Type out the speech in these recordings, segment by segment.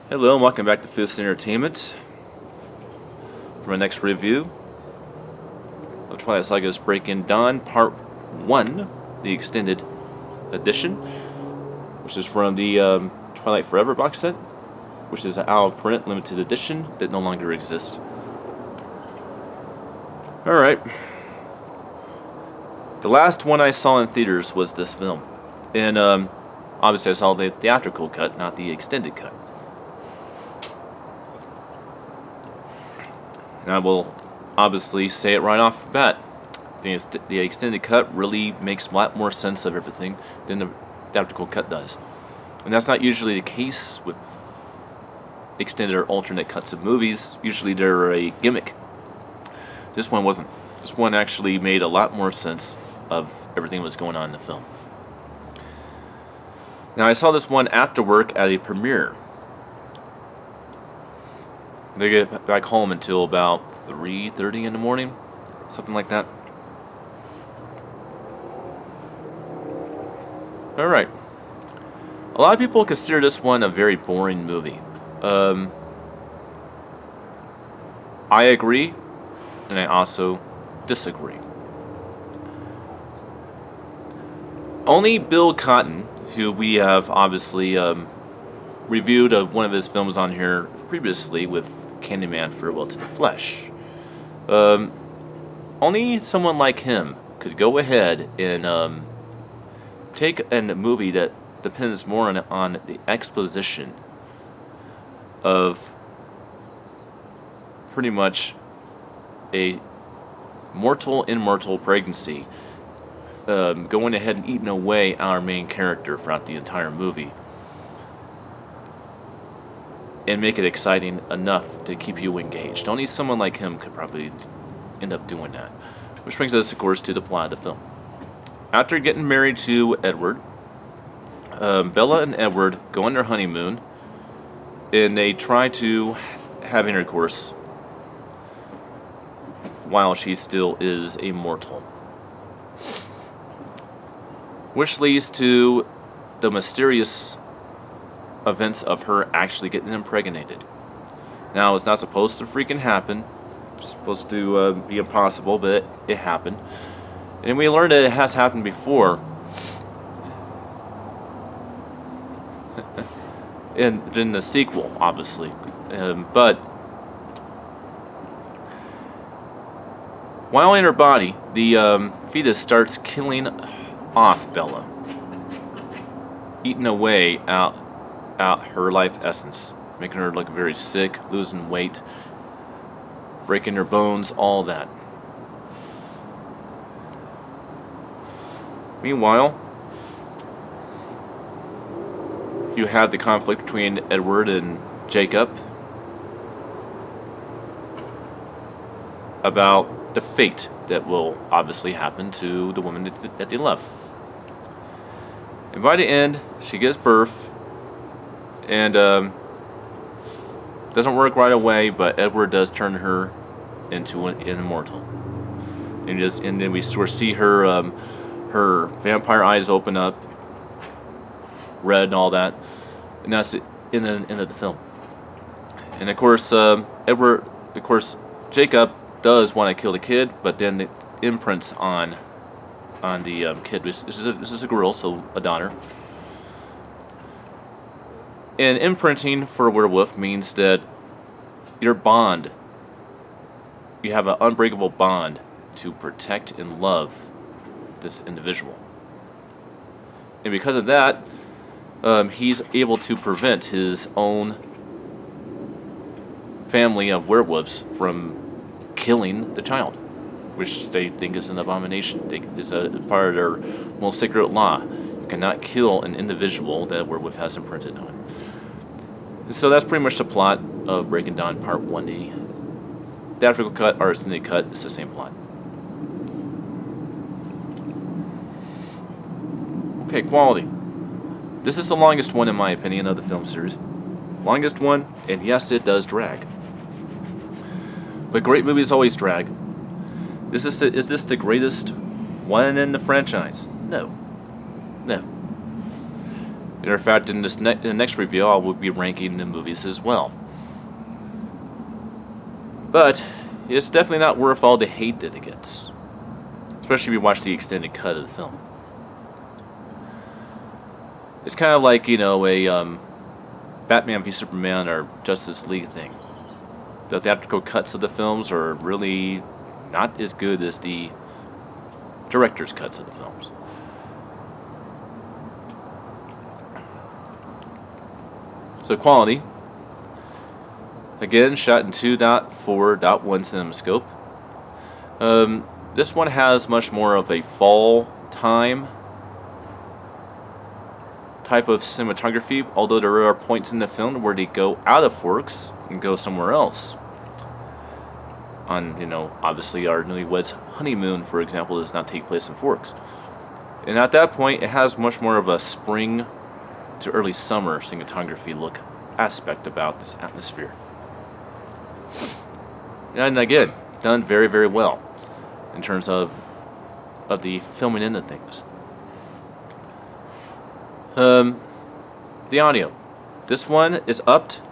Hello and welcome back to Fifth Entertainment for my next review of Twilight Saga's Breaking Dawn Part 1, the extended edition, which is from the Twilight Forever box set, which is an out of print limited edition that no longer exists. Alright. The last one I saw in theaters was this film. And obviously I saw the theatrical cut, not the extended cut. And I will obviously say it right off the bat. The extended cut really makes a lot more sense of everything than the theatrical cut does. And that's not usually the case with extended or alternate cuts of movies. Usually they're a gimmick. This one wasn't. This one actually made a lot more sense of everything that was going on in the film. Now I saw this one after work at a premiere. They get back home until about 3:30 in the morning, something like that. Alright. A lot of people consider this one a very boring movie. I agree, and I also disagree. Only Bill Cotton, who we have obviously reviewed one of his films on here previously with Candyman Farewell to the Flesh. Only someone like him could go ahead and take a movie that depends more on the exposition of pretty much a mortal-immortal pregnancy, going ahead and eating away our main character throughout the entire movie, and make it exciting enough to keep you engaged. Only someone like him could probably end up doing that. Which brings us, of course, to the plot of the film. After getting married to Edward, Bella and Edward go on their honeymoon, and they try to have intercourse while she still is a mortal. Which leads to the mysterious events of her actually getting impregnated. Now, it's not supposed to freaking happen. It's supposed to be impossible, but it happened. And we learned that it has happened before. And in the sequel, obviously. But while in her body, the fetus starts killing off Bella, eating away out her life essence, making her look very sick, losing weight, breaking her bones, all that. Meanwhile, you have the conflict between Edward and Jacob about the fate that will obviously happen to the woman that they love. And by the end, she gives birth, and doesn't work right away, but Edward does turn her into an immortal. And then we sort of see her her vampire eyes open up, red and all that, and that's it in the end of the film. And of course, Jacob does want to kill the kid, but then it imprints on the kid. This is a girl, so a daughter. And imprinting for a werewolf means that you have an unbreakable bond to protect and love this individual. And because of that, he's able to prevent his own family of werewolves from killing the child, which they think is an abomination. It's a part of their most sacred law. You cannot kill an individual that a werewolf has imprinted on. So that's pretty much the plot of Breaking Dawn Part 1. The theatrical cut or extended cut, it's the same plot. Okay, quality. This is the longest one in my opinion of the film series. Longest one, and yes, it does drag. But great movies always drag. Is this the greatest one in the franchise? No. Matter of fact, in the next review, I will be ranking the movies as well. But it's definitely not worth all the hate that it gets, especially if you watch the extended cut of the film. It's kind of like, a Batman v Superman or Justice League thing. The theatrical cuts of the films are really not as good as the director's cuts of the films. So quality, again, shot in 2.4.1 CinemaScope. This one has much more of a fall time type of cinematography, although there are points in the film where they go out of Forks and go somewhere else. On, obviously our newlyweds' honeymoon, for example, does not take place in Forks. And at that point, it has much more of a spring to early summer cinematography look aspect about this atmosphere. And again, done very, very well in terms of the filming into things. The audio. This one is upped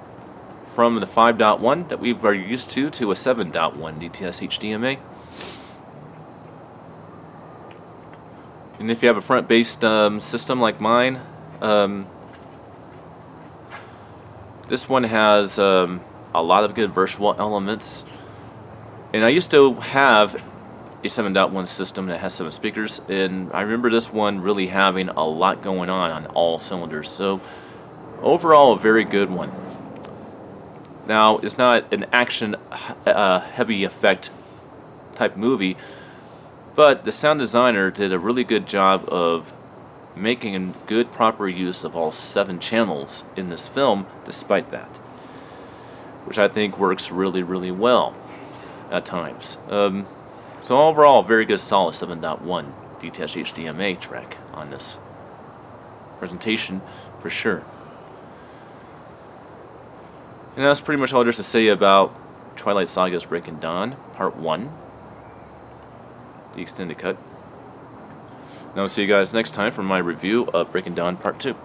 from the 5.1 that we are used to a 7.1 DTS HDMA. And if you have a front-based system like mine, this one has a lot of good virtual elements. And I used to have a 7.1 system that has 7 speakers, and I remember this one really having a lot going on all cylinders. So overall, a very good one. Now, it's not an action heavy effect type movie, but the sound designer did a really good job of making a good proper use of all 7 channels in this film despite that, which I think works really, really well at times. So overall, very good solid 7.1 DTS HDMA track on this presentation for sure. And that's pretty much all there's to say about Twilight Saga's Breaking Dawn Part 1, the extended cut. And I'll see you guys next time for my review of Breaking Dawn Part 2.